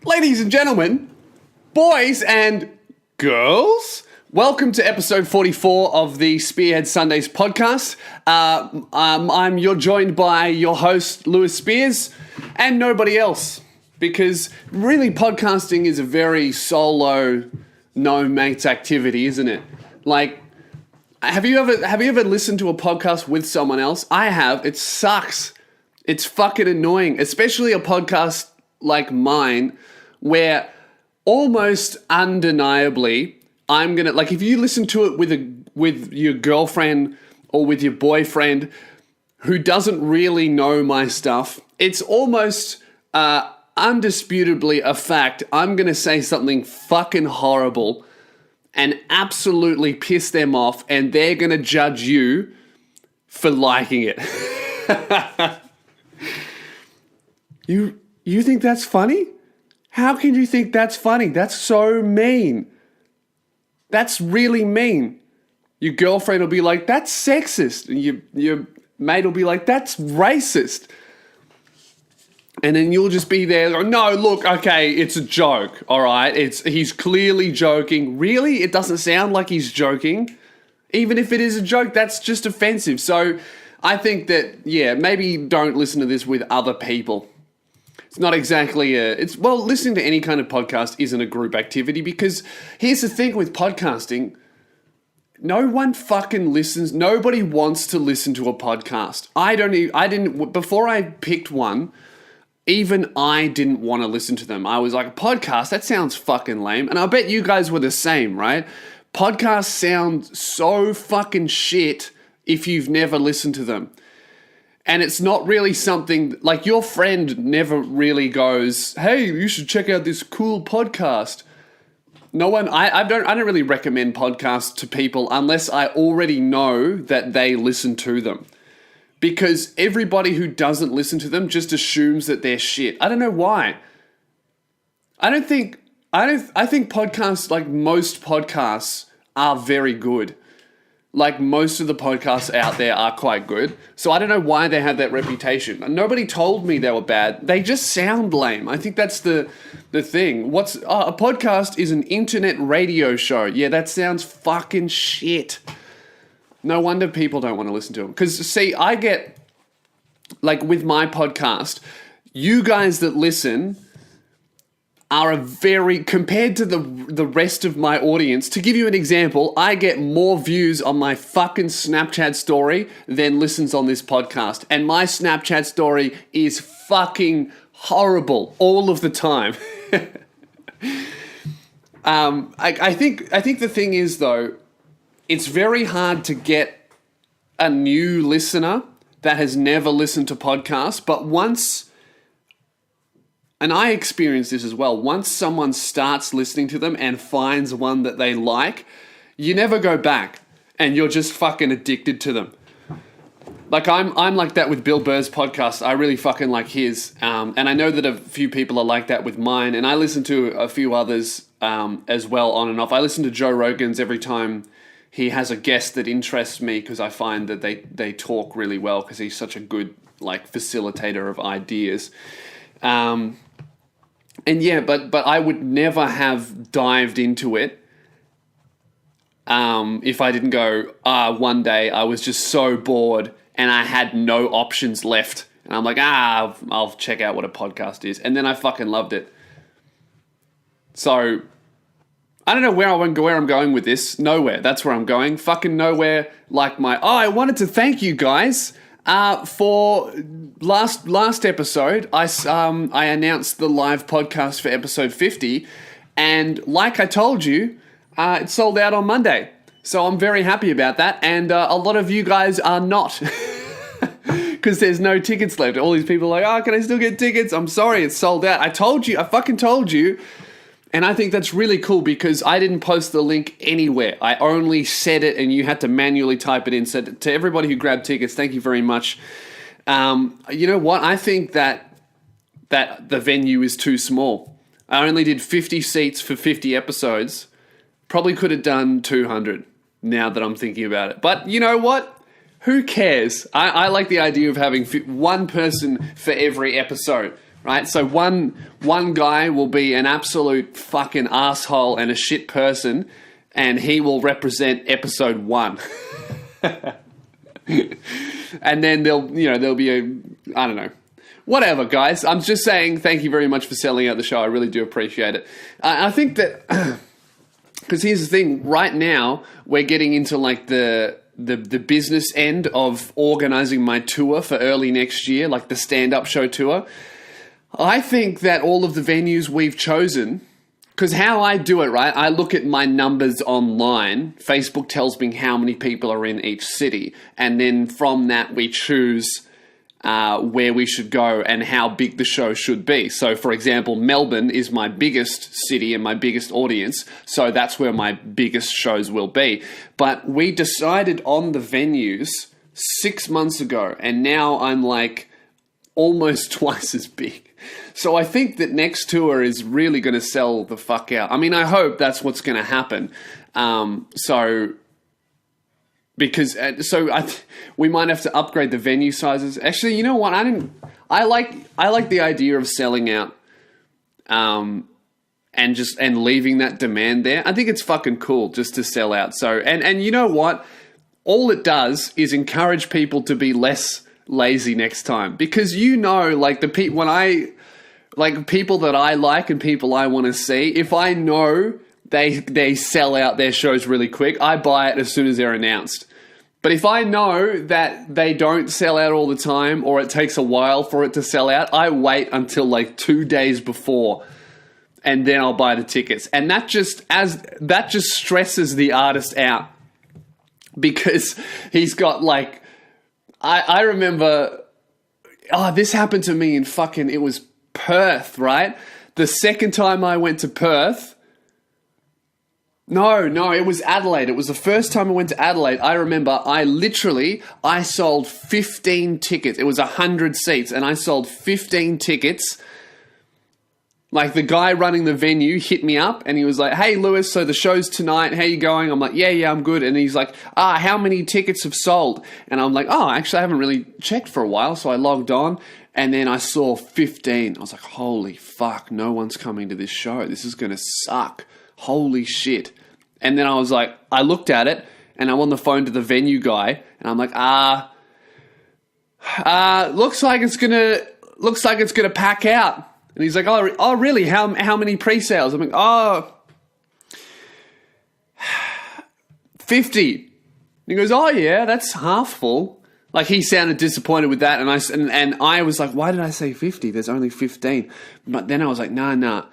Ladies and gentlemen, boys and girls, welcome to episode 44 of the Spearhead Sundays podcast. You're joined by your host, Lewis Spears, and nobody else, because really podcasting is a very solo, no mates activity, isn't it? Like, have you ever listened to a podcast with someone else? I have. It sucks. It's fucking annoying, especially a podcast like mine, where almost undeniably, I'm gonna, like, if you listen to it with your girlfriend or with your boyfriend who doesn't really know my stuff, it's almost undisputably a fact. I'm gonna say something fucking horrible and absolutely piss them off, and they're gonna judge you for liking it. You think that's funny? How can you think that's funny? That's so mean. That's really mean. Your girlfriend will be like, that's sexist. And your mate will be like, that's racist. And then you'll just be there, no, look, okay, it's a joke, all right? He's clearly joking. Really? It doesn't sound like he's joking. Even if it is a joke, that's just offensive. So I think that, yeah, maybe don't listen to this with other people. It's not exactly listening to any kind of podcast isn't a group activity, because here's the thing with podcasting. No one fucking listens. Nobody wants to listen to a podcast. Before I picked one, even I didn't want to listen to them. I was like, a podcast? That sounds fucking lame. And I bet you guys were the same, right? Podcasts sound so fucking shit if you've never listened to them. And it's not really something, like, your friend never really goes, hey, you should check out this cool podcast. No one, I don't really recommend podcasts to people unless I already know that they listen to them. Because everybody who doesn't listen to them just assumes that they're shit. I don't know why. I think podcasts, like most podcasts, are very good. Like, most of the podcasts out there are quite good. So I don't know why they have that reputation. Nobody told me they were bad. They just sound lame. I think that's the thing. A podcast is an internet radio show. Yeah, that sounds fucking shit. No wonder people don't want to listen to them. Because, see, I get, like, with my podcast, you guys that listen are compared to the rest of my audience, to give you an example, I get more views on my fucking Snapchat story than listens on this podcast. And my Snapchat story is fucking horrible all of the time. I think the thing is, though, it's very hard to get a new listener that has never listened to podcasts, but and I experienced this as well. Once someone starts listening to them and finds one that they like, you never go back, and you're just fucking addicted to them. Like, I'm like that with Bill Burr's podcast. I really fucking like his. And I know that a few people are like that with mine, and I listen to a few others as well, on and off. I listen to Joe Rogan's every time he has a guest that interests me, because I find that they talk really well, because he's such a good, like, facilitator of ideas. And yeah, but I would never have dived into it if I didn't go, one day I was just so bored and I had no options left. And I'm like, I'll check out what a podcast is. And then I fucking loved it. So I don't know where I'm going with this. Nowhere. That's where I'm going. Fucking nowhere. Like I wanted to thank you guys. For last episode, I announced the live podcast for episode 50, and like I told you, it sold out on Monday. So I'm very happy about that, and a lot of you guys are not, because there's no tickets left. All these people are like, can I still get tickets? I'm sorry, it's sold out. I fucking told you. And I think that's really cool, because I didn't post the link anywhere. I only said it, and you had to manually type it in. So to everybody who grabbed tickets, thank you very much. You know what? I think that the venue is too small. I only did 50 seats for 50 episodes. Probably could have done 200 now that I'm thinking about it. But you know what? Who cares? I like the idea of having one person for every episode. right? So one guy will be an absolute fucking asshole and a shit person, and he will represent episode 1. And then there'll be I don't know. Whatever, guys. I'm just saying thank you very much for selling out the show. I really do appreciate it. I think that, because here's the thing, right now we're getting into like the business end of organizing my tour for early next year, like the stand-up show tour. I think that all of the venues we've chosen, because how I do it, right, I look at my numbers online. Facebook tells me how many people are in each city, and then from that we choose where we should go and how big the show should be. So, for example, Melbourne is my biggest city and my biggest audience, so that's where my biggest shows will be. But we decided on the venues 6 months ago, and now I'm like almost twice as big. So I think that next tour is really going to sell the fuck out. I mean, I hope that's what's going to happen. We might have to upgrade the venue sizes. Actually, you know what? I like the idea of selling out, and leaving that demand there. I think it's fucking cool just to sell out. So, and you know what? All it does is encourage people to be less lazy next time, because like people that I like and people I want to see, if I know they sell out their shows really quick, I buy it as soon as they're announced. But if I know that they don't sell out all the time, or it takes a while for it to sell out, I wait until like 2 days before, and then I'll buy the tickets. And that just stresses the artist out, because he's got like, I remember, this happened to me in it was Perth, right? The second time I went to Perth, no, it was Adelaide. It was the first time I went to Adelaide. I remember I sold 15 tickets. It was 100 seats, and I sold 15 tickets. Like, the guy running the venue hit me up, and he was like, "Hey, Lewis, so the show's tonight. How you going?" I'm like, yeah, I'm good. And he's like, "How many tickets have sold?" And I'm like, actually, I haven't really checked for a while. So I logged on, and then I saw 15. I was like, holy fuck, no one's coming to this show. This is going to suck. Holy shit. And then I was like, I looked at it, and I'm on the phone to the venue guy, and I'm like, looks like it's gonna pack out. And he's like, oh, really? How many pre-sales? I'm like, 50. And he goes, oh yeah, that's half full. Like, he sounded disappointed with that, and I was like, why did I say 50? There's only 15. But then I was like, nah,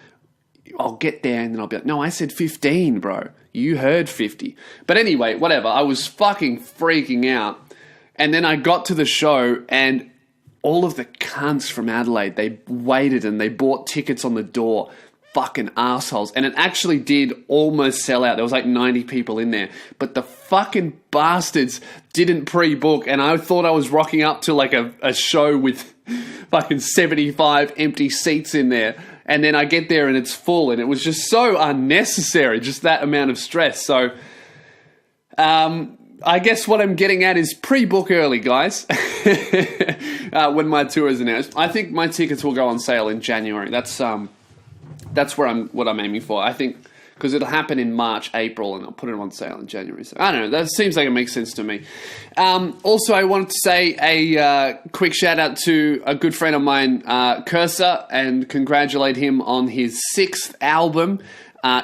I'll get there, and then I'll be like, no, I said 15, bro. You heard 50. But anyway, whatever. I was fucking freaking out. And then I got to the show, and all of the cunts from Adelaide, they waited and they bought tickets on the door. Fucking assholes. And it actually did almost sell out. There was like 90 people in there. But the fucking bastards didn't pre-book, and I thought I was rocking up to like a show with fucking 75 empty seats in there. And then I get there and it's full, and it was just so unnecessary, just that amount of stress. So, I guess what I'm getting at is pre-book early, guys, when my tour is announced. I think my tickets will go on sale in January. That's what I'm aiming for. I think, because it'll happen in March, April, and I'll put it on sale in January. So I don't know. That seems like it makes sense to me. Also, I wanted to say a quick shout out to a good friend of mine, Cursor, and congratulate him on his 6th album.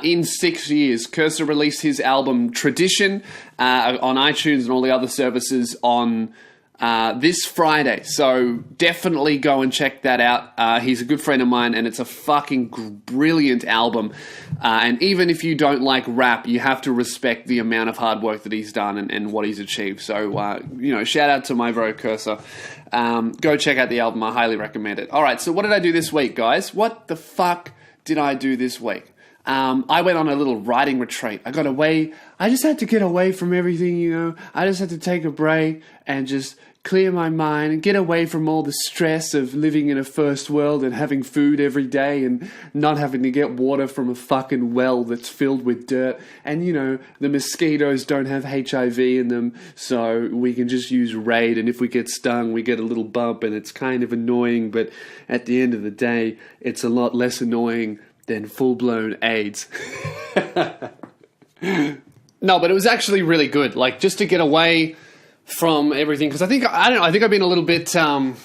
In 6 years, Cursor released his album Tradition on iTunes and all the other services on this Friday. So definitely go and check that out. He's a good friend of mine, and it's a fucking brilliant album. And even if you don't like rap, you have to respect the amount of hard work that he's done and what he's achieved. So, shout out to my bro Cursor. Go check out the album. I highly recommend it. All right, so what did I do this week, guys? What the fuck did I do this week? I went on a little writing retreat. I got away. I just had to get away from everything, I just had to take a break and just, clear my mind and get away from all the stress of living in a first world and having food every day and not having to get water from a fucking well that's filled with dirt. And, you know, the mosquitoes don't have HIV in them, so we can just use Raid, and if we get stung, we get a little bump, and it's kind of annoying, but at the end of the day, it's a lot less annoying than full-blown AIDS. No, but it was actually really good, like, just to get away from everything, because I think I've been a little bit, your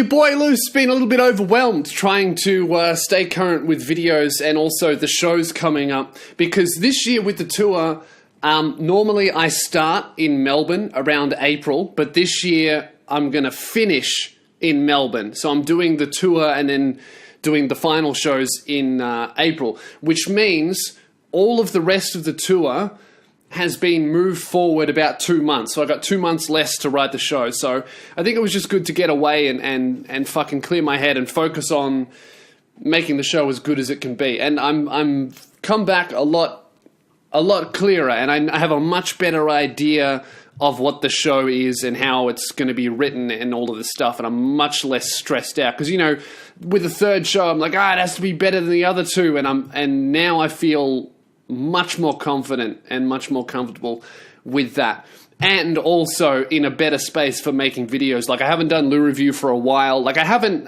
boy Lu's been a little bit overwhelmed trying to stay current with videos and also the shows coming up, because this year with the tour, normally I start in Melbourne around April, but this year I'm going to finish in Melbourne, so I'm doing the tour and then doing the final shows in April, which means all of the rest of the tour has been moved forward about 2 months. So I got 2 months less to write the show. So I think it was just good to get away and fucking clear my head and focus on making the show as good as it can be. And I'm come back a lot clearer, and I have a much better idea of what the show is and how it's going to be written and all of this stuff, and I'm much less stressed out. Because, you know, with the third show, I'm like, it has to be better than the other two, and now I feel much more confident and much more comfortable with that. And also in a better space for making videos. Like, I haven't done Lou Review for a while. Like, I haven't,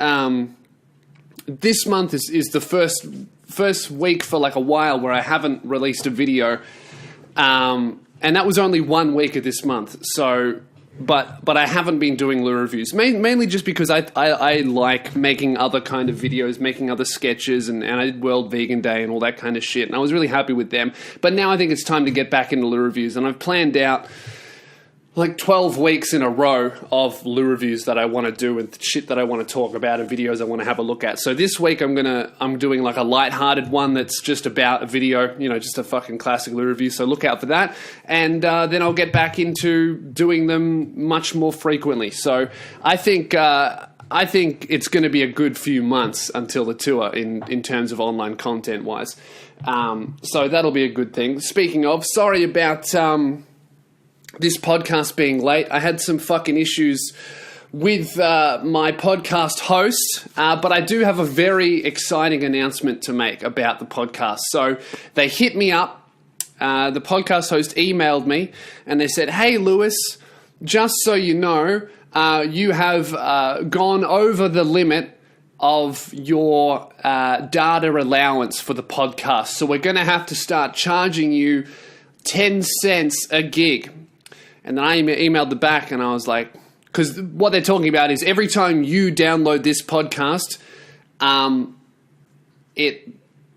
this month is the first week for like a while where I haven't released a video. And that was only 1 week of this month. So, but I haven't been doing Lou Reviews, mainly just because I like making other kind of videos, making other sketches, and I did World Vegan Day and all that kind of shit, and I was really happy with them. But now I think it's time to get back into Lou Reviews, and I've planned out like 12 weeks in a row of Lou Reviews that I want to do and shit that I want to talk about and videos I want to have a look at. So this week I'm doing like a lighthearted one that's just about a video, you know, just a fucking classic Lou Review. So look out for that. And then I'll get back into doing them much more frequently. So I think it's going to be a good few months until the tour in terms of online content wise. So that'll be a good thing. Speaking of, sorry about this podcast being late. I had some fucking issues with my podcast host, but I do have a very exciting announcement to make about the podcast. So they hit me up. The podcast host emailed me and they said, "Hey, Lewis, just so you know, you have gone over the limit of your data allowance for the podcast. So we're going to have to start charging you 10 cents a gig." And then I emailed the back and I was like, because what they're talking about is every time you download this podcast,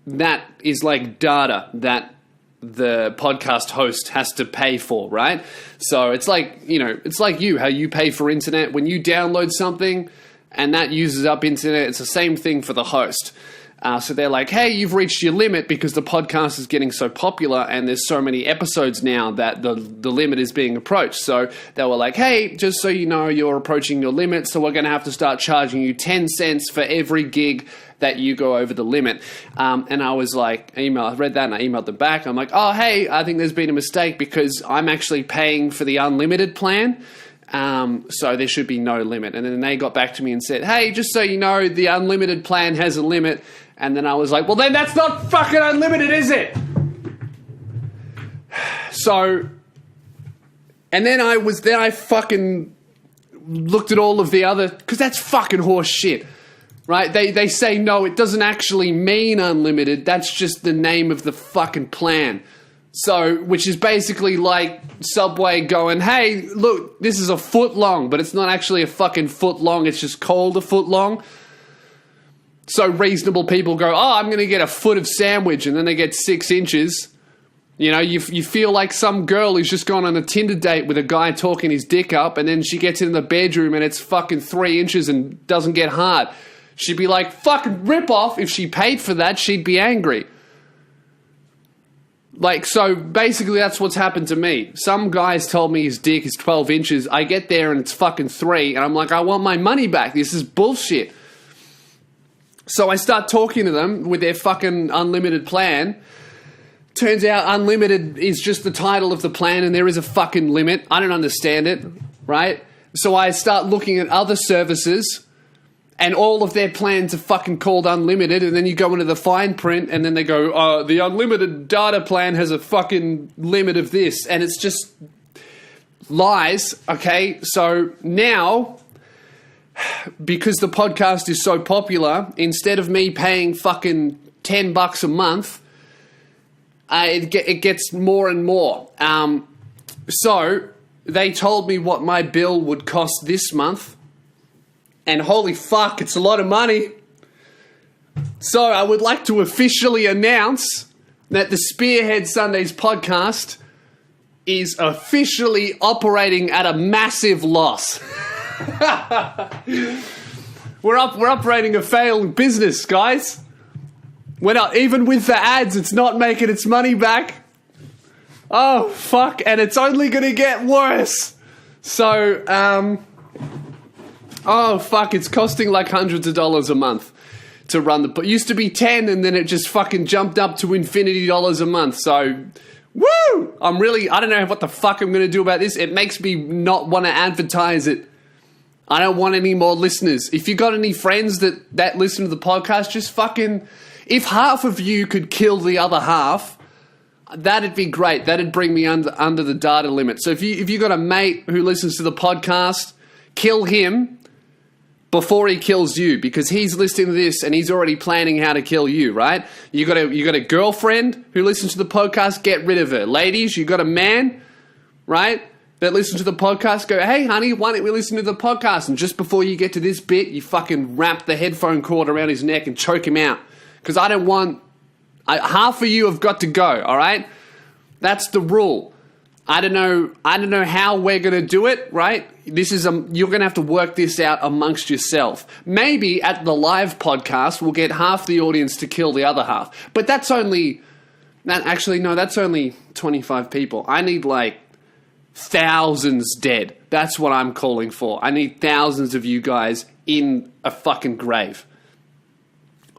that is like data that the podcast host has to pay for, right? So it's like, you know, it's like how you pay for internet when you download something and that uses up internet. It's the same thing for the host. So they're like, hey, you've reached your limit because the podcast is getting so popular and there's so many episodes now that the limit is being approached. So they were like, hey, just so you know, you're approaching your limit, so we're going to have to start charging you 10 cents for every gig that you go over the limit. And I was like, I read that and I emailed them back. I'm like, oh, hey, I think there's been a mistake because I'm actually paying for the unlimited plan. So there should be no limit. And then they got back to me and said, hey, just so you know, the unlimited plan has a limit. And then I was like, well, then that's not fucking unlimited, is it? So, and then I fucking looked at all of the other, because that's fucking horse shit, right? They say, no, it doesn't actually mean unlimited. That's just the name of the fucking plan. So, which is basically like Subway going, hey, look, this is a foot long, but it's not actually a fucking foot long. It's just called a foot long. So reasonable people go, oh, I'm going to get a foot of sandwich, and then they get 6 inches. You know, you feel like some girl who's just gone on a Tinder date with a guy talking his dick up, and then she gets in the bedroom and it's fucking 3 inches and doesn't get hard. She'd be like, fucking rip off. If she paid for that, she'd be angry. Like, so basically that's what's happened to me. Some guys told me his dick is 12 inches. I get there and it's fucking 3, and I'm like, I want my money back. This is bullshit. So I start talking to them with their fucking unlimited plan. Turns out unlimited is just the title of the plan and there is a fucking limit. I don't understand it, right? So I start looking at other services and all of their plans are fucking called unlimited, and then you go into the fine print and then they go, the unlimited data plan has a fucking limit of this, and it's just lies, okay? So now, because the podcast is so popular, instead of me paying fucking $10 a month, it gets more and more. So they told me what my bill would cost this month, and holy fuck, it's a lot of money. So I would like to officially announce that the Spearhead Sundays podcast is officially operating at a massive loss. We're operating a failed business, guys. We're not, even with the ads, it's not making its money back. Oh, fuck, and it's only going to get worse. So, oh, fuck, it's costing like hundreds of dollars a month to run the... It used to be 10, and then it just fucking jumped up to infinity dollars a month. So, woo! I don't know what the fuck I'm going to do about this. It makes me not want to advertise it. I don't want any more listeners. If you got any friends that listen to the podcast, just fucking... If half of you could kill the other half, that'd be great. That'd bring me under the data limit. So if you got a mate who listens to the podcast, kill him before he kills you, because he's listening to this and he's already planning how to kill you, right? You got a girlfriend who listens to the podcast, get rid of her. Ladies, you got a man, right, that listens to the podcast, go, hey, honey, why don't we listen to the podcast? And just before you get to this bit, you fucking wrap the headphone cord around his neck and choke him out. Because I don't want... half of you have got to go, all right? That's the rule. I don't know how we're going to do it, right? You're going to have to work this out amongst yourself. Maybe at the live podcast, we'll get half the audience to kill the other half. But that's only 25 people. I need like thousands dead. That's what I'm calling for. I need thousands of you guys in a fucking grave.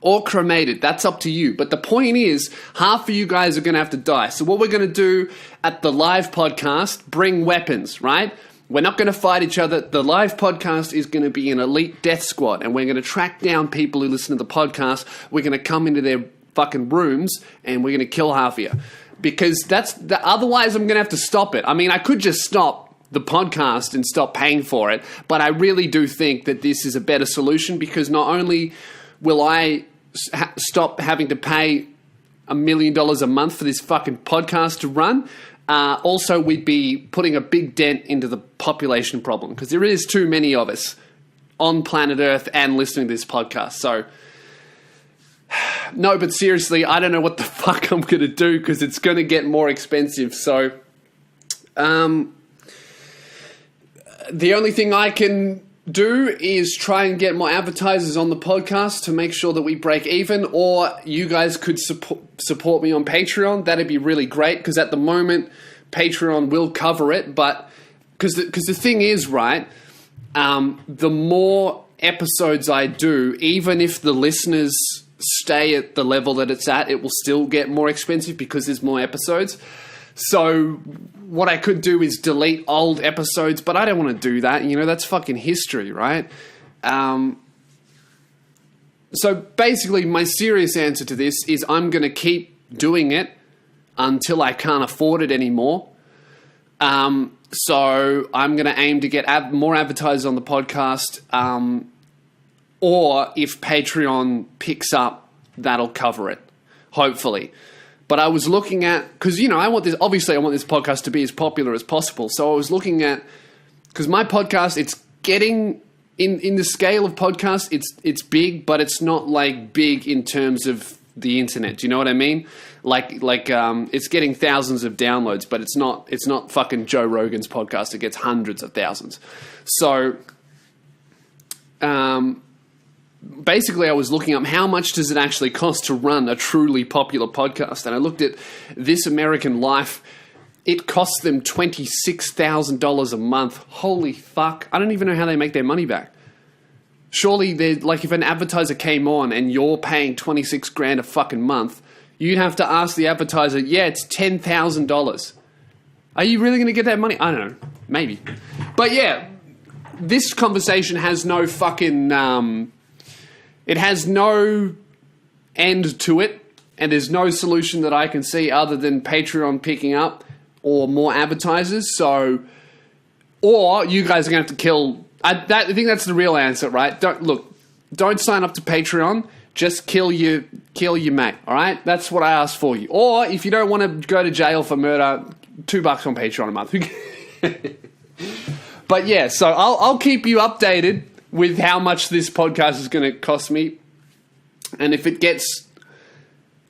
Or cremated, that's up to you. But the point is, half of you guys are going to have to die. So what we're going to do at the live podcast, bring weapons, right? We're not going to fight each other. The live podcast is going to be an elite death squad, and we're going to track down people who listen to the podcast. We're going to come into their fucking rooms, and we're going to kill half of you. Because otherwise I'm going to have to stop it. I mean, I could just stop the podcast and stop paying for it, but I really do think that this is a better solution, because not only will I stop having to pay $1 million a month for this fucking podcast to run, also we'd be putting a big dent into the population problem, because there is too many of us on planet Earth and listening to this podcast. So, no, but seriously, I don't know what the fuck I'm going to do, because it's going to get more expensive. So, the only thing I can do is try and get more advertisers on the podcast to make sure that we break even, or you guys could support me on Patreon. That'd be really great, because at the moment Patreon will cover it, but because the thing is, right, the more episodes I do, even if the listeners stay at the level that it's at, it will still get more expensive because there's more episodes. So what I could do is delete old episodes, but I don't want to do that. You know, that's fucking history, right? So basically my serious answer to this is I'm going to keep doing it until I can't afford it anymore. So I'm going to aim to get more advertisers on the podcast, or if Patreon picks up, that'll cover it, hopefully. But I was looking at, because, you know, I want this podcast to be as popular as possible. So I was looking at, because my podcast, it's getting, in the scale of podcasts, it's big, but it's not like big in terms of the internet. Do you know what I mean? Like it's getting thousands of downloads, but it's not fucking Joe Rogan's podcast. It gets hundreds of thousands. So, basically, I was looking up how much does it actually cost to run a truly popular podcast, and I looked at This American Life. It costs them $26,000 a month. Holy fuck! I don't even know how they make their money back. Surely, they're like, if an advertiser came on and you're paying $26,000 a fucking month, you'd have to ask the advertiser, yeah, it's $10,000. Are you really going to get that money? I don't know. Maybe. But yeah, this conversation has no fucking... it has no end to it. And there's no solution that I can see other than Patreon picking up or more advertisers. So, or you guys are going to have to kill... I think that's the real answer, right? Don't sign up to Patreon. Just kill your mate, all right? That's what I asked for you. Or if you don't want to go to jail for murder, $2 on Patreon a month. But yeah, so I'll keep you updated with how much this podcast is going to cost me. And if it gets...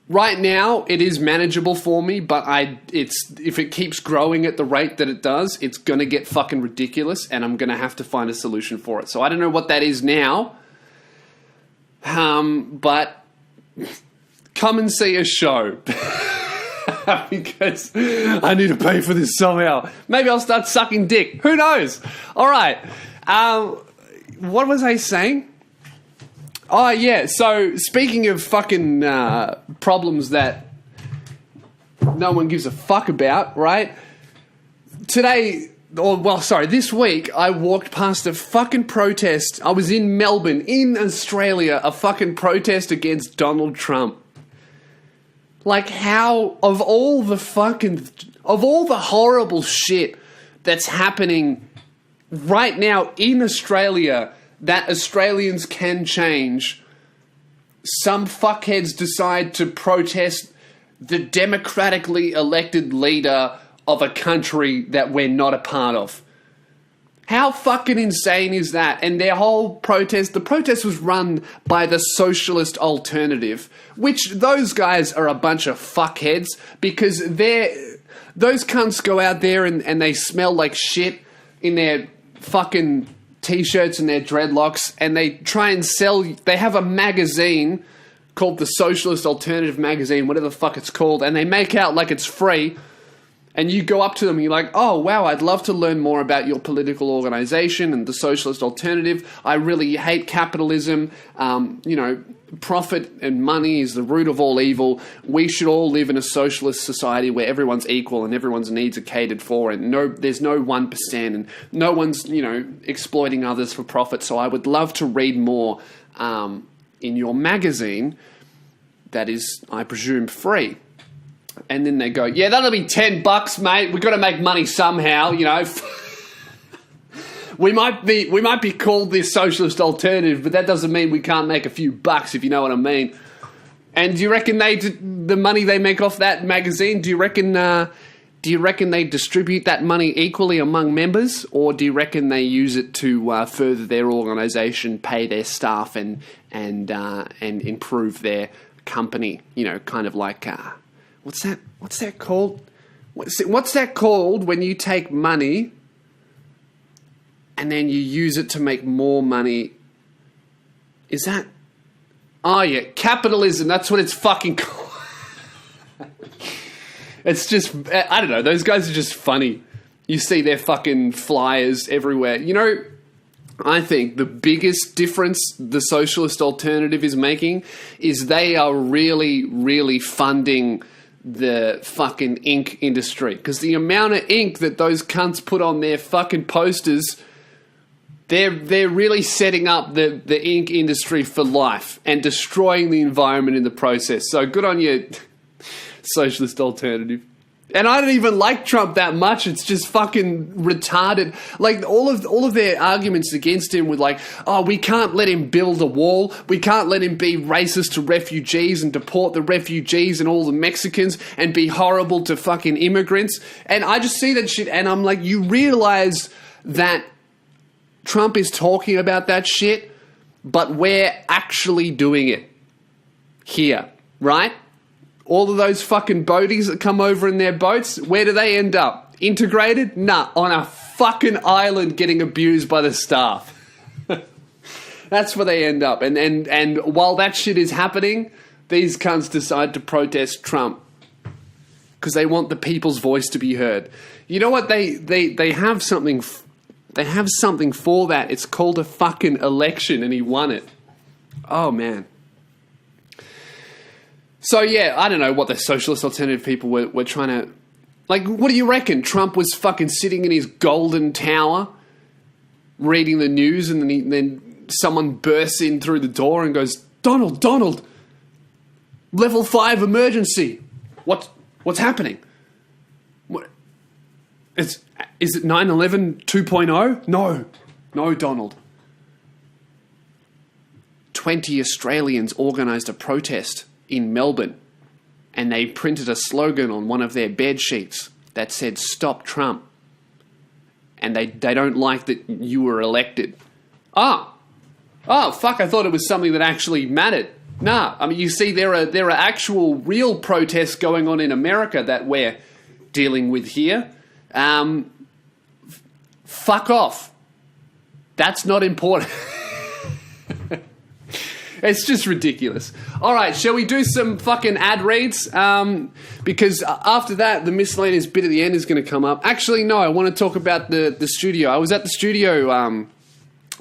Right now, it is manageable for me, but if it keeps growing at the rate that it does, it's going to get fucking ridiculous, and I'm going to have to find a solution for it. So I don't know what that is now, but come and see a show. Because I need to pay for this somehow. Maybe I'll start sucking dick. Who knows? All right. What was I saying? Oh, yeah. So, speaking of fucking problems that no one gives a fuck about, right? This week, I walked past a fucking protest. I was in Melbourne, in Australia, a fucking protest against Donald Trump. Like, how, of all the horrible shit that's happening right now in Australia that Australians can change, some fuckheads decide to protest the democratically elected leader of a country that we're not a part of. How fucking insane is that? And their whole protest, the protest was run by the Socialist Alternative, which those guys are a bunch of fuckheads because those cunts go out there and they smell like shit in their fucking T-shirts and their dreadlocks, and they try and sell... They have a magazine called the Socialist Alternative Magazine, whatever the fuck it's called, and they make out like it's free, and you go up to them and you're like, oh, wow, I'd love to learn more about your political organization and the Socialist Alternative. I really hate capitalism. Profit and money is the root of all evil. We should all live in a socialist society where everyone's equal and everyone's needs are catered for, and there's no 1%, and no one's, exploiting others for profit. So I would love to read more in your magazine that is, I presume, free. And then they go, yeah, that'll be $10, mate. We've got to make money somehow, We might be called the Socialist Alternative, but that doesn't mean we can't make a few bucks, if you know what I mean. And do you reckon the money they make off that magazine, do you reckon they distribute that money equally among members, or do you reckon they use it to further their organisation, pay their staff, and improve their company? Kind of like what's that called? What's that called when you take money and then you use it to make more money? Is that... Oh, yeah, capitalism. That's what it's fucking called. It's just... I don't know. Those guys are just funny. You see their fucking flyers everywhere. I think the biggest difference the Socialist Alternative is making is they are really, really funding the fucking ink industry. Because the amount of ink that those cunts put on their fucking posters... They're really setting up the ink industry for life and destroying the environment in the process. So good on you, Socialist Alternative. And I don't even like Trump that much. It's just fucking retarded. Like all of their arguments against him were like, oh, we can't let him build a wall. We can't let him be racist to refugees and deport the refugees and all the Mexicans and be horrible to fucking immigrants. And I just see that shit and I'm like, you realize that Trump is talking about that shit, but we're actually doing it here, right? All of those fucking boaties that come over in their boats, where do they end up? Integrated? Nah, on a fucking island getting abused by the staff. That's where they end up. And while that shit is happening, these cunts decide to protest Trump because they want the people's voice to be heard. You know what? They have something... They have something for that. It's called a fucking election, and he won it. Oh, man. So, yeah, I don't know what the socialist alternative people were trying to... Like, what do you reckon? Trump was fucking sitting in his golden tower reading the news, and then someone bursts in through the door and goes, Donald, level 5 emergency. What's happening? What? Is it 9/11 2.0? No, Donald. 20 Australians organised a protest in Melbourne, and they printed a slogan on one of their bed sheets that said, "Stop Trump." And they don't like that you were elected. Oh, fuck, I thought it was something that actually mattered. Nah, I mean, you see, there are actual real protests going on in America that we're dealing with here. Fuck off. That's not important. It's just ridiculous. All right, shall we do some fucking ad reads? Because after that, the miscellaneous bit at the end is going to come up. Actually, no, I want to talk about the studio. I was at the studio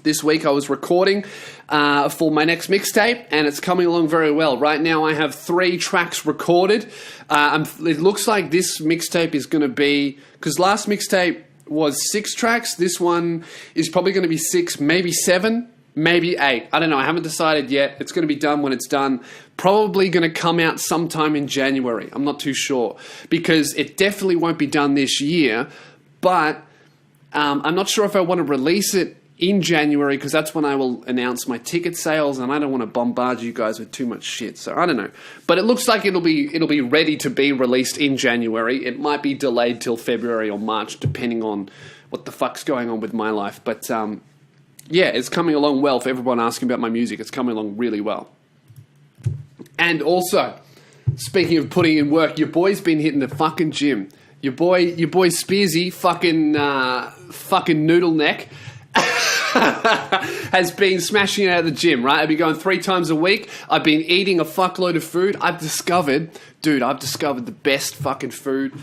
this week. I was recording for my next mixtape, and it's coming along very well. Right now, I have 3 tracks recorded. It looks like this mixtape is going to be... Because last mixtape was 6 tracks. This one is probably going to be 6, maybe 7. Maybe 8. I don't know. I haven't decided yet. It's going to be done when it's done. Probably going to come out sometime in January. I'm not too sure. Because it definitely won't be done this year. But I'm not sure if I want to release it in January, because that's when I will announce my ticket sales, and I don't want to bombard you guys with too much shit. So I don't know. But it looks like it'll be ready to be released in January. It might be delayed till February or March, depending on what the fuck's going on with my life. But... yeah, it's coming along well. For everyone asking about my music, it's coming along really well. And also, speaking of putting in work, your boy's been hitting the fucking gym. Your boy Spearsy, fucking noodle neck, has been smashing it out of the gym, right? I've been going 3 times a week. I've been eating a fuckload of food. I've discovered the best fucking food.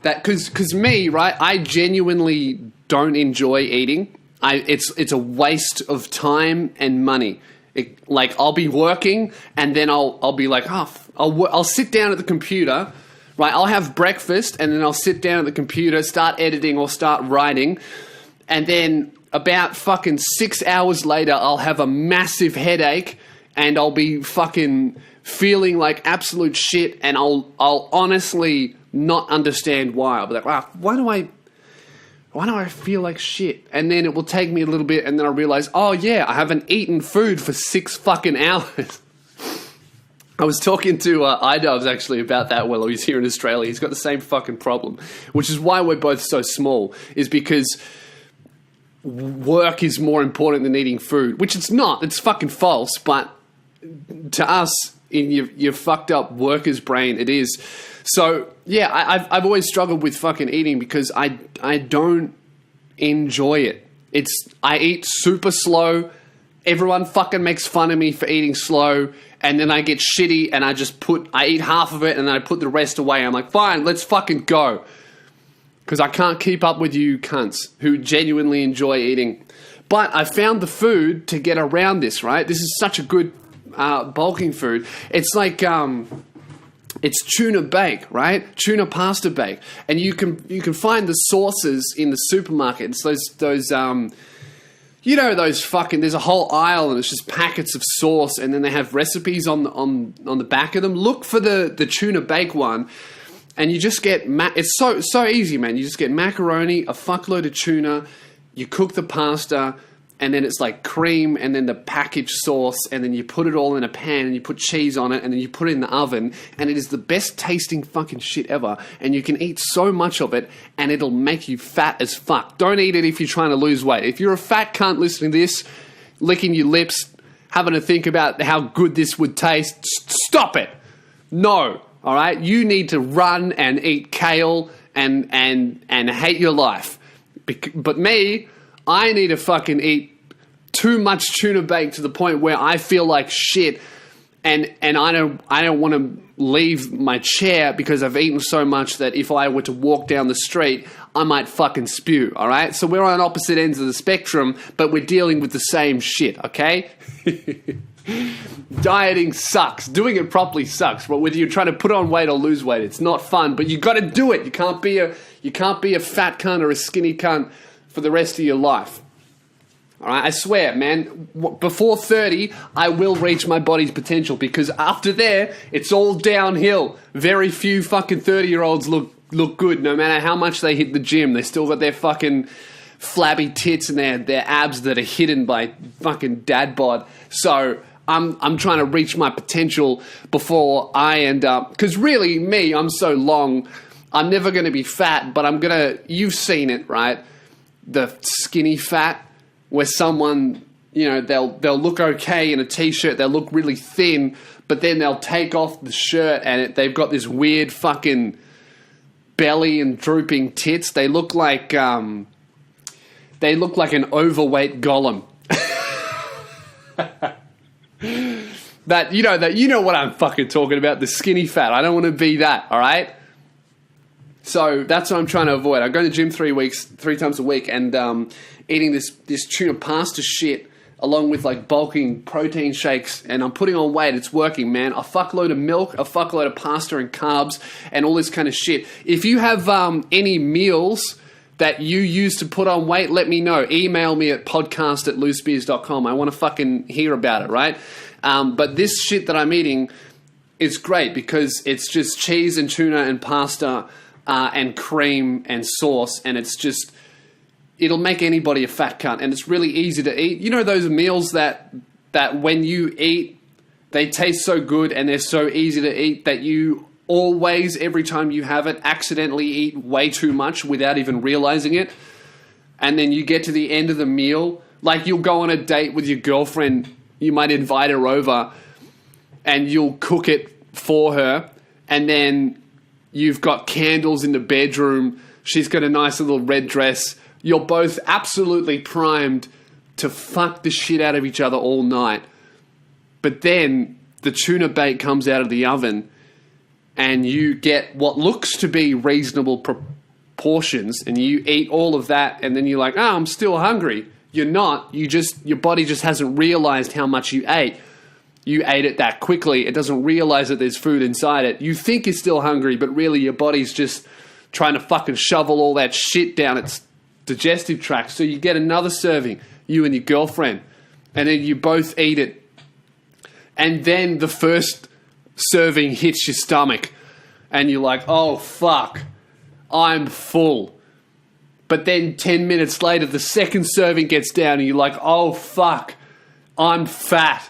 Because me, right, I genuinely don't enjoy eating. It's a waste of time and money. Like, I'll be working, and then I'll be like, I'll sit down at the computer, right? I'll have breakfast, and then I'll sit down at the computer, start editing or start writing, and then about fucking 6 hours later, I'll have a massive headache, and I'll be fucking feeling like absolute shit, and I'll honestly not understand why. I'll be like, why do I feel like shit? And then it will take me a little bit, and then I'll realize, oh yeah, I haven't eaten food for 6 fucking hours. I was talking to iDubbbz actually about that while he's here in Australia. He's got the same fucking problem, which is why we're both so small, is because work is more important than eating food, which it's not. It's fucking false, but to us, in your fucked up worker's brain, it is. So, yeah, I've always struggled with fucking eating because I don't enjoy it. I eat super slow. Everyone fucking makes fun of me for eating slow, and then I get shitty and I eat half of it and then I put the rest away. I'm like, fine, let's fucking go. Because I can't keep up with you cunts who genuinely enjoy eating. But I found the food to get around this, right? This is such a good bulking food. It's like... it's tuna bake, right? Tuna pasta bake. And you can find the sauces in the supermarket. It's those you know, those fucking, there's a whole aisle and it's just packets of sauce, and then they have recipes on the back of them. Look for the tuna bake one, and you just get, it's so easy, man. You just get macaroni, a fuckload of tuna, you cook the pasta, and then it's like cream, and then the packaged sauce, and then you put it all in a pan, and you put cheese on it, and then you put it in the oven, and it is the best tasting fucking shit ever, and you can eat so much of it, and it'll make you fat as fuck. Don't eat it if you're trying to lose weight. If you're a fat cunt listening to this, licking your lips, having to think about how good this would taste, stop it. No, all right? You need to run and eat kale and hate your life. But me, I need to fucking eat too much tuna bake to the point where I feel like shit, and I don't want to leave my chair because I've eaten so much that if I were to walk down the street, I might fucking spew, all right? So we're on opposite ends of the spectrum, but we're dealing with the same shit, okay? Dieting sucks. Doing it properly sucks. But whether you're trying to put on weight or lose weight, it's not fun. But you got to do it. You can't be a fat cunt or a skinny cunt for the rest of your life. All right, I swear, man, before 30, I will reach my body's potential, because after there, it's all downhill. Very few fucking 30-year-olds look good, no matter how much they hit the gym. They still got their fucking flabby tits and their abs that are hidden by fucking dad bod. So I'm trying to reach my potential before I end up, because really, me, I'm so long, I'm never going to be fat, but you've seen it, right? The skinny fat, where someone, they'll look okay in a t-shirt, they'll look really thin, but then they'll take off the shirt and they've got this weird fucking belly and drooping tits. They look like an overweight golem. That you know what I'm fucking talking about, the skinny fat. I don't want to be that, all right? So that's what I'm trying to avoid. I go to the gym 3 times a week, and eating this tuna pasta shit along with like bulking protein shakes, and I'm putting on weight. It's working, man. A fuckload of milk, a fuckload of pasta and carbs, and all this kind of shit. If you have any meals that you use to put on weight, let me know. Email me at podcast@loosebeers.com. I want to fucking hear about it, right? But this shit that I'm eating is great because it's just cheese and tuna and pasta and cream and sauce, and it'll make anybody a fat cunt, and it's really easy to eat. You know those meals that when you eat, they taste so good and they're so easy to eat that you always, every time you have it, accidentally eat way too much without even realizing it. And then you get to the end of the meal, like you'll go on a date with your girlfriend, you might invite her over and you'll cook it for her, and then you've got candles in the bedroom, she's got a nice little red dress, you're both absolutely primed to fuck the shit out of each other all night. But then the tuna bait comes out of the oven and you get what looks to be reasonable proportions, and you eat all of that, and then you're like, oh, I'm still hungry. You're not. Your body just hasn't realized how much you ate. You ate it that quickly. It doesn't realize that there's food inside it. You think you're still hungry, but really your body's just trying to fucking shovel all that shit down its digestive tract. So you get another serving, you and your girlfriend, and then you both eat it. And then the first serving hits your stomach and you're like, oh fuck, I'm full. But then 10 minutes later, the second serving gets down and you're like, oh fuck, I'm fat.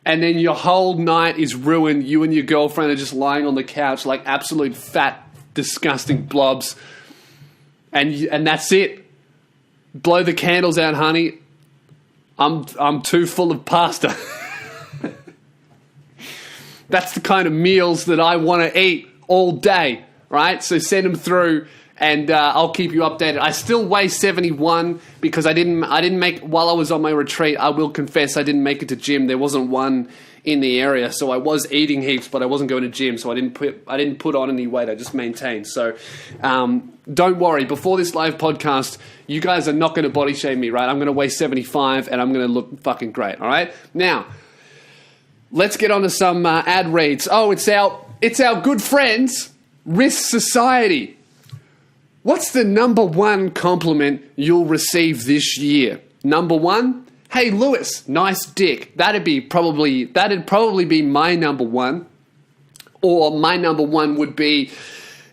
And then your whole night is ruined. You and your girlfriend are just lying on the couch like absolute fat, disgusting blobs. And that's it. Blow the candles out, honey. I'm too full of pasta. That's the kind of meals that I want to eat all day, right? So send them through, and I'll keep you updated. I still weigh 71 because I didn't make, while I was on my retreat, I will confess I didn't make it to gym. There wasn't one in the area, so I was eating heaps, but I wasn't going to gym, so I didn't put on any weight. I just maintained. So don't worry. Before this live podcast, you guys are not going to body shame me, right? I'm going to weigh 75, and I'm going to look fucking great. All right. Now, let's get on to some ad reads. Oh, it's our good friends, Risk Society. What's the number one compliment you'll receive this year? Number one, hey Lewis, nice dick. That'd probably be my number one. Or my number one would be,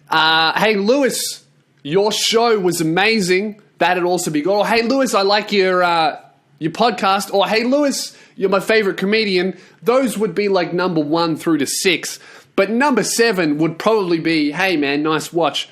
hey Lewis, your show was amazing. That'd also be good. Or hey Lewis, I like your podcast. Or hey Lewis, you're my favorite comedian. Those would be like number 1 through to 6. But number 7 would probably be, hey man, nice watch.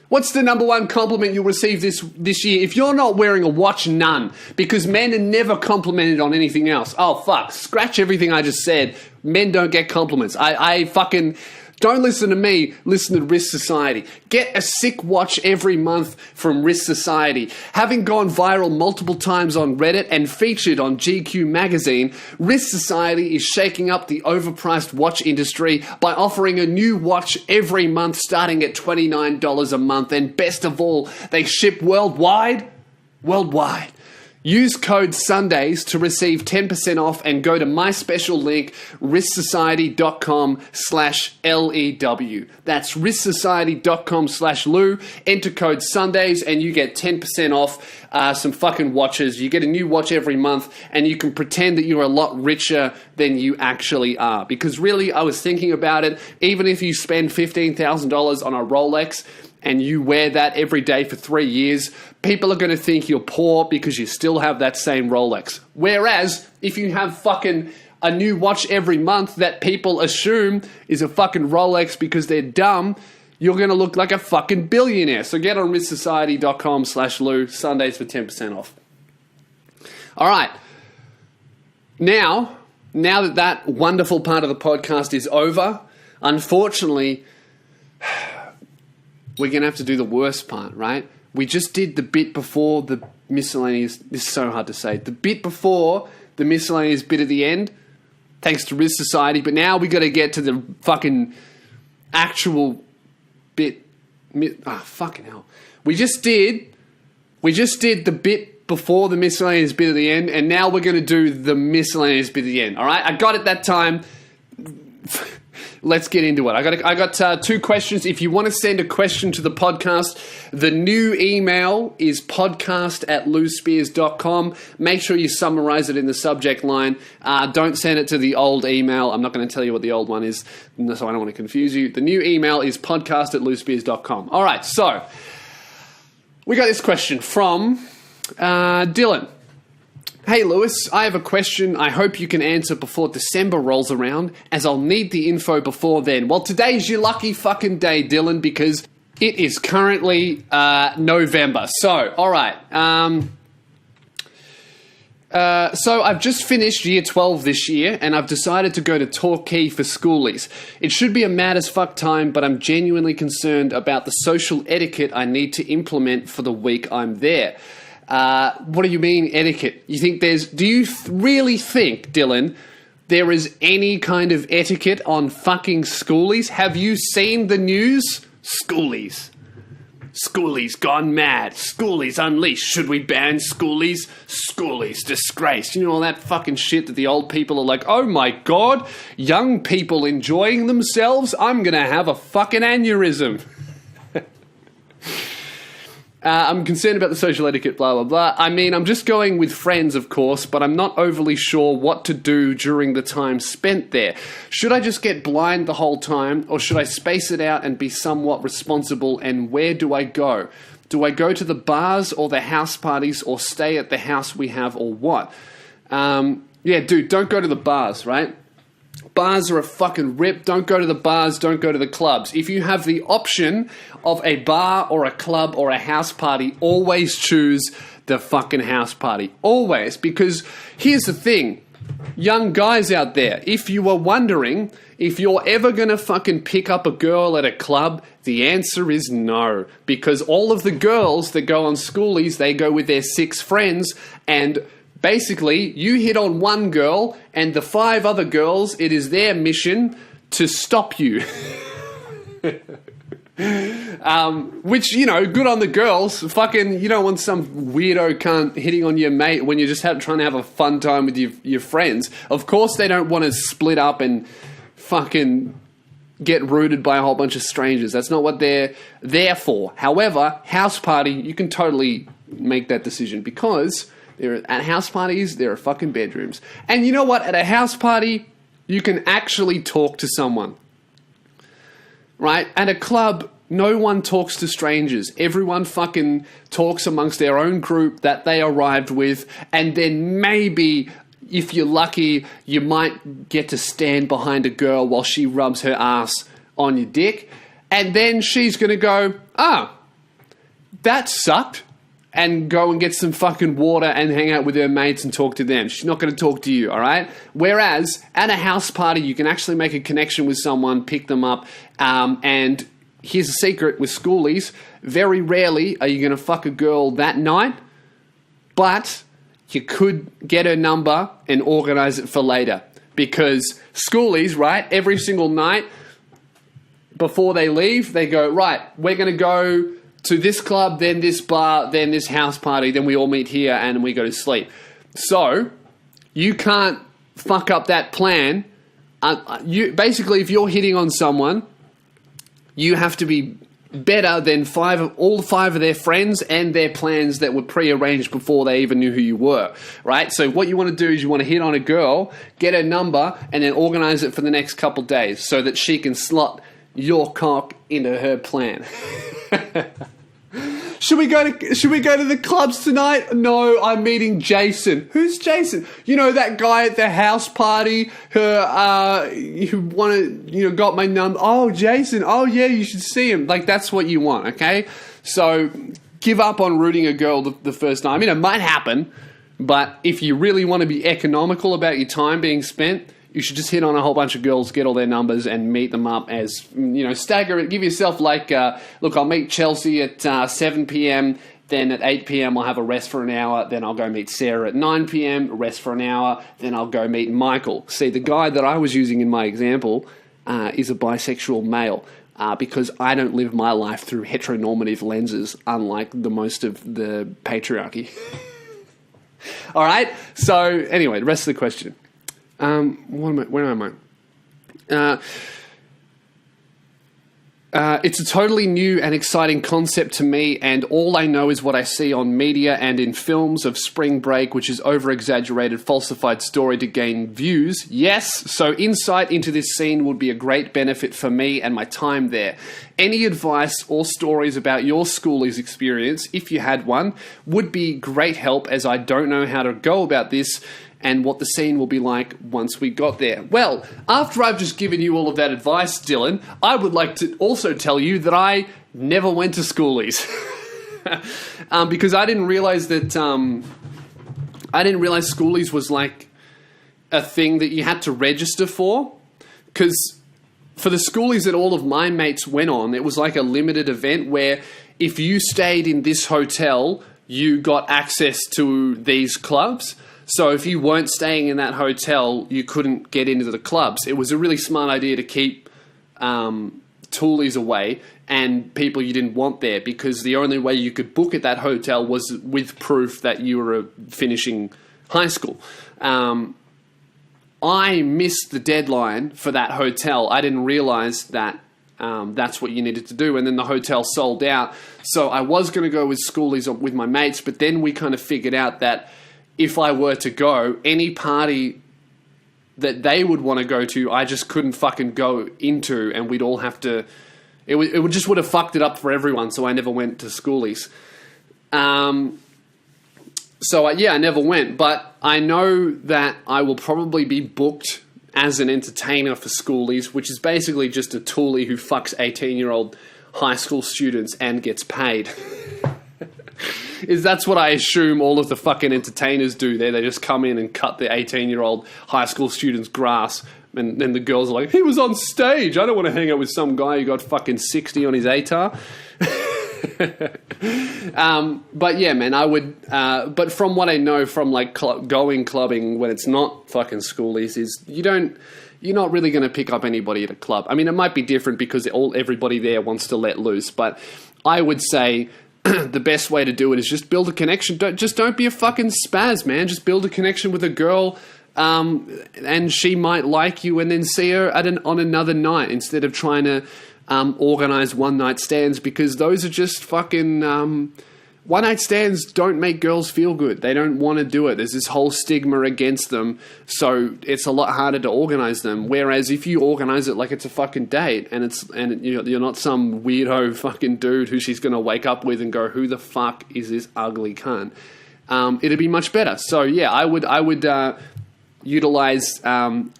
What's the number one compliment you'll receive this year? If you're not wearing a watch, none. Because men are never complimented on anything else. Oh, fuck. Scratch everything I just said. Men don't get compliments. I fucking... Don't listen to me, listen to Risk Society. Get a sick watch every month from Risk Society. Having gone viral multiple times on Reddit and featured on GQ magazine, Risk Society is shaking up the overpriced watch industry by offering a new watch every month starting at $29 a month. And best of all, they ship worldwide. Worldwide. Use code Sundays to receive 10% off and go to my special link, risksociety.com/LEW. That's risksociety.com/Lou. Enter code Sundays and you get 10% off some fucking watches. You get a new watch every month and you can pretend that you're a lot richer than you actually are. Because really, I was thinking about it, even if you spend $15,000 on a Rolex, and you wear that every day for 3 years, people are going to think you're poor because you still have that same Rolex. Whereas, if you have fucking a new watch every month that people assume is a fucking Rolex because they're dumb, you're going to look like a fucking billionaire. So get on risksociety.com/Lou, Sundays for 10% off. All right. Now that wonderful part of the podcast is over, unfortunately, we're going to have to do the worst part, right? We just did the bit before the miscellaneous. This is so hard to say. The bit before the miscellaneous bit at the end, thanks to Riz Society. But now we got to get to the fucking actual bit. Fucking hell. We just did the bit before the miscellaneous bit at the end, and now we're going to do the miscellaneous bit at the end. All right? I got it that time. Let's get into it. I got 2 questions. If you want to send a question to the podcast, the new email is podcast@louspears.com. Make sure you summarize it in the subject line. Don't send it to the old email. I'm not going to tell you what the old one is, so I don't want to confuse you. The new email is podcast@louspears.com. All right, so we got this question from Dylan. Hey Lewis, I have a question I hope you can answer before December rolls around, as I'll need the info before then. Well, today's your lucky fucking day, Dylan, because it is currently November. So, alright. So I've just finished year 12 this year, and I've decided to go to Torquay for Schoolies. It should be a mad as fuck time, but I'm genuinely concerned about the social etiquette I need to implement for the week I'm there. What do you mean etiquette? Do you really think, Dylan, there is any kind of etiquette on fucking Schoolies? Have you seen the news? Schoolies. Schoolies gone mad. Schoolies unleashed. Should we ban Schoolies? Schoolies disgraced. You know, all that fucking shit that the old people are like, oh my god, young people enjoying themselves? I'm gonna have a fucking aneurysm. I'm concerned about the social etiquette, blah, blah, blah. I mean, I'm just going with friends, of course, but I'm not overly sure what to do during the time spent there. Should I just get blind the whole time, or should I space it out and be somewhat responsible, and where do I go? Do I go to the bars or the house parties, or stay at the house we have, or what? Yeah, dude, don't go to the bars, right? Bars are a fucking rip. Don't go to the bars, don't go to the clubs. If you have the option of a bar or a club or a house party, always choose the fucking house party. Always. Because here's the thing, young guys out there, if you were wondering if you're ever gonna fucking pick up a girl at a club, the answer is no. Because all of the girls that go on Schoolies, they go with their 6 friends, and basically, you hit on one girl, and the 5 other girls, it is their mission to stop you. Which, you know, good on the girls. Fucking, you don't want some weirdo cunt hitting on your mate when you're just trying to have a fun time with your friends. Of course they don't want to split up and fucking get rooted by a whole bunch of strangers. That's not what they're there for. However, house party, you can totally make that decision, because at house parties, there are fucking bedrooms. And you know what? At a house party, you can actually talk to someone. Right? At a club, no one talks to strangers. Everyone fucking talks amongst their own group that they arrived with, and then maybe, if you're lucky, you might get to stand behind a girl while she rubs her ass on your dick, and then she's gonna go, that sucked, and go and get some fucking water and hang out with her mates and talk to them. She's not going to talk to you, all right? Whereas at a house party, you can actually make a connection with someone, pick them up, and here's a secret with Schoolies. Very rarely are you going to fuck a girl that night, but you could get her number and organize it for later. Because Schoolies, right, every single night before they leave, they go, right, we're going to go to this club, then this bar, then this house party, then we all meet here and we go to sleep. So you can't fuck up that plan. Basically, if you're hitting on someone, you have to be better than all five of their friends and their plans that were pre-arranged before they even knew who you were, right? So what you want to do is you want to hit on a girl, get her number, and then organize it for the next couple days so that she can slot your cock into her plan. Should we go to the clubs tonight? No, I'm meeting Jason. Who's Jason? You know, that guy at the house party who got my number. Oh, Jason. Oh, yeah, you should see him. Like, that's what you want, okay? So give up on rooting a girl the first time. I mean, it might happen, but if you really want to be economical about your time being spent, you should just hit on a whole bunch of girls, get all their numbers, and meet them up as, stagger it. Give yourself look, I'll meet Chelsea at 7 p.m., then at 8 p.m. I'll have a rest for an hour, then I'll go meet Sarah at 9 p.m., rest for an hour, then I'll go meet Michael. See, the guy that I was using in my example is a bisexual male. Because I don't live my life through heteronormative lenses, unlike the most of the patriarchy. All right? So, anyway, the rest of the question. Where am I? It's a totally new and exciting concept to me, and all I know is what I see on media and in films of spring break, which is over-exaggerated, falsified story to gain views. Yes, so insight into this scene would be a great benefit for me and my time there. Any advice or stories about your Schoolies experience, if you had one, would be great help, as I don't know how to go about this and what the scene will be like once we got there. Well, after I've just given you all of that advice, Dylan, I would like to also tell you that I never went to Schoolies. Because I didn't realize that, Schoolies was like a thing that you had to register for. Because for the Schoolies that all of my mates went on, it was like a limited event where if you stayed in this hotel, you got access to these clubs. So if you weren't staying in that hotel, you couldn't get into the clubs. It was a really smart idea to keep toolies away and people you didn't want there, because the only way you could book at that hotel was with proof that you were finishing high school. I missed the deadline for that hotel. I didn't realize that that's what you needed to do. And then the hotel sold out. So I was going to go with Schoolies with my mates, but then we kind of figured out that if I were to go, any party that they would want to go to, I just couldn't fucking go into, and we'd all have to... It would have fucked it up for everyone, so I never went to Schoolies. I never went, but I know that I will probably be booked as an entertainer for Schoolies, which is basically just a toolie who fucks 18-year-old high school students and gets paid. That's what I assume all of the fucking entertainers do there. They just come in and cut the 18-year-old high school student's grass, and then the girls are like, he was on stage. I don't want to hang out with some guy who got fucking 60 on his ATAR. But yeah, man, I would... but from what I know from like going clubbing when it's not fucking Schoolies is you're not really going to pick up anybody at a club. I mean, it might be different because everybody there wants to let loose, but I would say... the best way to do it is just build a connection. Don't be a fucking spaz, man. Just build a connection with a girl, and she might like you, and then see her on another night instead of trying to organize one-night stands, because those are just fucking... one-night stands don't make girls feel good. They don't want to do it. There's this whole stigma against them, so it's a lot harder to organize them. Whereas if you organize it like it's a fucking date, and you're not some weirdo fucking dude who she's going to wake up with and go, who the fuck is this ugly cunt? It'd be much better. So yeah, I would utilize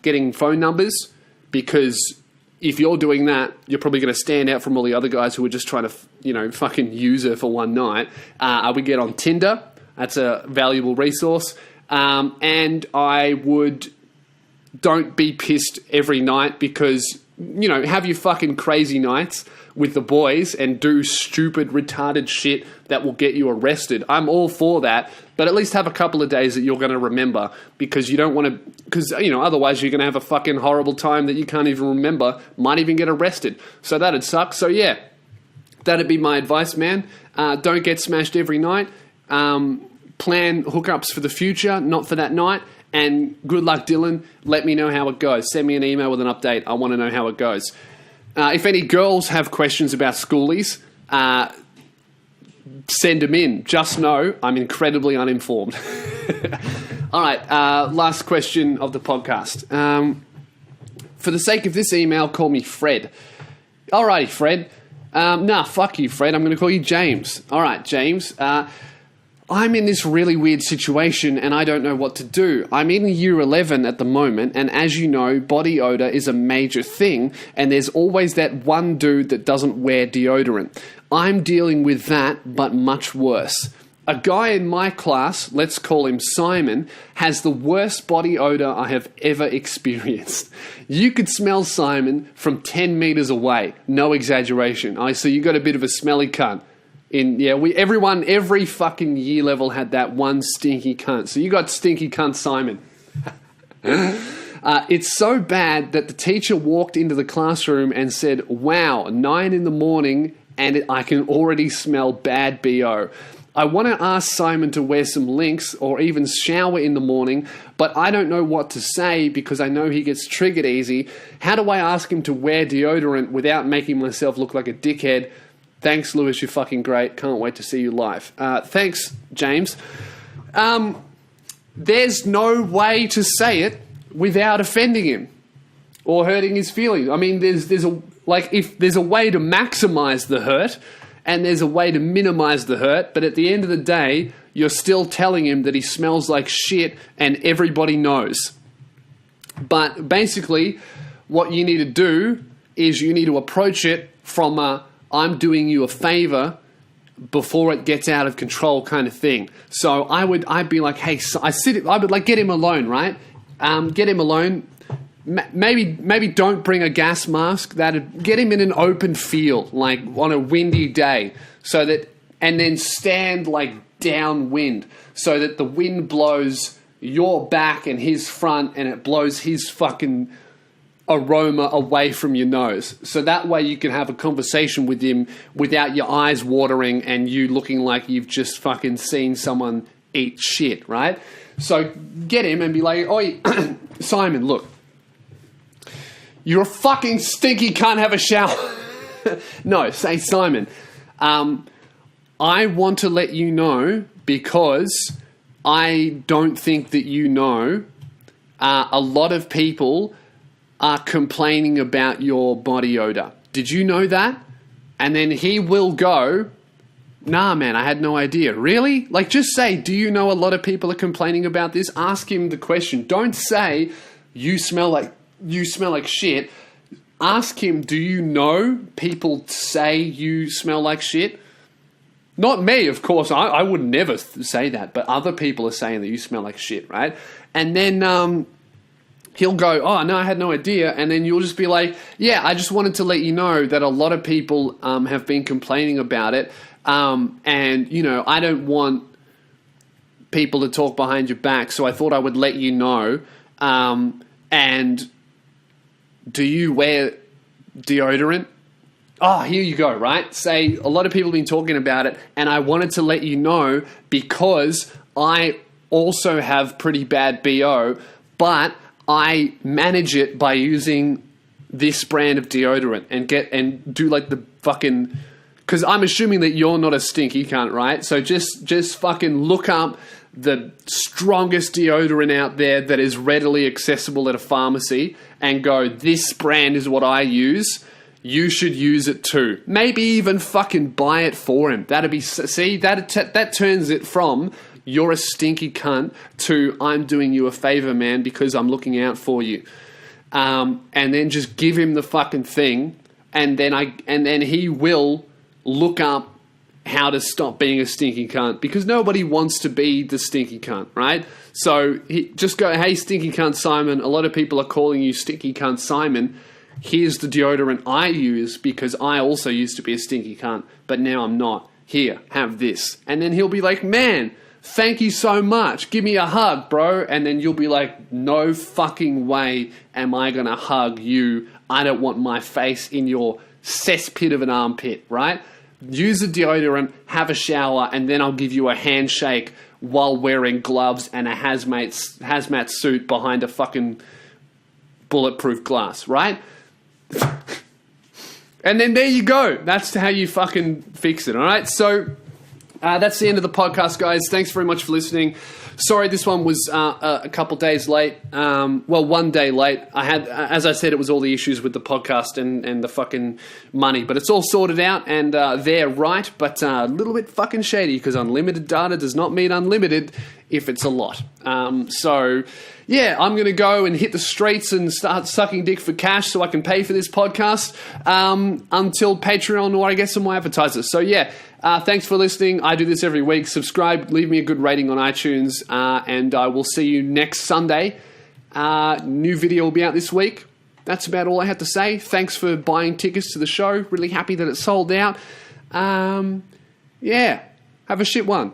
getting phone numbers, because if you're doing that, you're probably going to stand out from all the other guys who are just trying to, fucking use her for one night. I would get on Tinder. That's a valuable resource. And I would... Don't be pissed every night, because, have your fucking crazy nights with the boys and do stupid, retarded shit that will get you arrested. I'm all for that, but at least have a couple of days that you're going to remember, because you don't want to... Because, otherwise you're going to have a fucking horrible time that you can't even remember, might even get arrested. So that'd suck. So yeah, That'd be my advice, man. Don't get smashed every night. Plan hookups for the future, not for that night. And good luck, Dylan. Let me know how it goes. Send me an email with an update. I want to know how it goes. If any girls have questions about Schoolies, send them in. Just know I'm incredibly uninformed. All right, last question of the podcast. For the sake of this email, call me Fred. All righty, Fred. Fuck you, Fred. I'm going to call you James. All right, James. I'm in this really weird situation and I don't know what to do. I'm in year 11 at the moment, and as you know, body odor is a major thing, and there's always that one dude that doesn't wear deodorant. I'm dealing with that, but much worse. A guy in my class, let's call him Simon, has the worst body odor I have ever experienced. You could smell Simon from 10 meters away. No exaggeration. So you got a bit of a smelly cunt. Every fucking year level had that one stinky cunt. So you got stinky cunt Simon. It's so bad that the teacher walked into the classroom and said, "Wow, 9 in the morning and I can already smell bad BO." I want to ask Simon to wear some Lynx or even shower in the morning, but I don't know what to say because I know he gets triggered easy. How do I ask him to wear deodorant without making myself look like a dickhead? Thanks, Lewis. You're fucking great. Can't wait to see you live. Thanks, James. There's no way to say it without offending him or hurting his feelings. I mean, if there's a way to maximize the hurt and there's a way to minimize the hurt, but at the end of the day, you're still telling him that he smells like shit and everybody knows. But basically, what you need to do is you need to approach it from a "I'm doing you a favor before it gets out of control" kind of thing. So I'd be like, hey, I would like get him alone, right? Get him alone. Maybe don't bring a gas mask. That'd get him in an open field, like on a windy day, and then stand like downwind so that the wind blows your back and his front, and it blows his fucking aroma away from your nose. So that way you can have a conversation with him without your eyes watering and you looking like you've just fucking seen someone eat shit, right? So get him and be like, "Oi, Simon, look, you're a fucking stinky, can't have a shower." No, say, "Simon, I want to let you know because I don't think that you know a lot of people are complaining about your body odor. Did you know that?" And then he will go, "Nah, man, I had no idea." Really? Like, just say, "Do you know a lot of people are complaining about this?" Ask him the question. Don't say, you smell like shit." Ask him, "Do you know people say you smell like shit?" Not me, of course. I would never say that, but other people are saying that you smell like shit, right? And then he'll go, "Oh, no, I had no idea." And then you'll just be like, "Yeah, I just wanted to let you know that a lot of people have been complaining about it. And, you know, I don't want people to talk behind your back, so I thought I would let you know. And do you wear deodorant?" Oh, here you go, right? Say, "A lot of people have been talking about it, and I wanted to let you know because I also have pretty bad BO, but I manage it by using this brand of deodorant and do like the fucking," because I'm assuming that you're not a stinky cunt, right? So just fucking look up the strongest deodorant out there that is readily accessible at a pharmacy and go, "This brand is what I use. You should use it too." Maybe even fucking buy it for him. That'd be, see, that turns it from "You're a stinky cunt" to "I'm doing you a favor, man, because I'm looking out for you." And then just give him the fucking thing, and then he will look up how to stop being a stinky cunt, because nobody wants to be the stinky cunt, right? So just go, "Hey, stinky cunt Simon, a lot of people are calling you stinky cunt Simon. Here's the deodorant I use because I also used to be a stinky cunt, but now I'm not. Here, have this." And then he'll be like, "Man, thank you so much. Give me a hug, bro." And then you'll be like, "No fucking way am I going to hug you. I don't want my face in your cesspit of an armpit," right? use a deodorant, have a shower, and then I'll give you a handshake while wearing gloves and a hazmat suit behind a fucking bulletproof glass, right? And then there you go. That's how you fucking fix it, all right? So that's the end of the podcast, guys. Thanks very much for listening. Sorry, this one was a couple days late. Well, 1 day late. I had, as I said, it was all the issues with the podcast and the fucking money. But it's all sorted out, and they're right, but a little bit fucking shady because unlimited data does not mean unlimited if it's a lot. So, yeah, I'm going to go and hit the streets and start sucking dick for cash so I can pay for this podcast until Patreon or I get some more advertisers. So, yeah. Thanks for listening. I do this every week. Subscribe, leave me a good rating on iTunes, and I will see you next Sunday. New video will be out this week. That's about all I have to say. Thanks for buying tickets to the show. Really happy that it sold out. Yeah, have a shit one.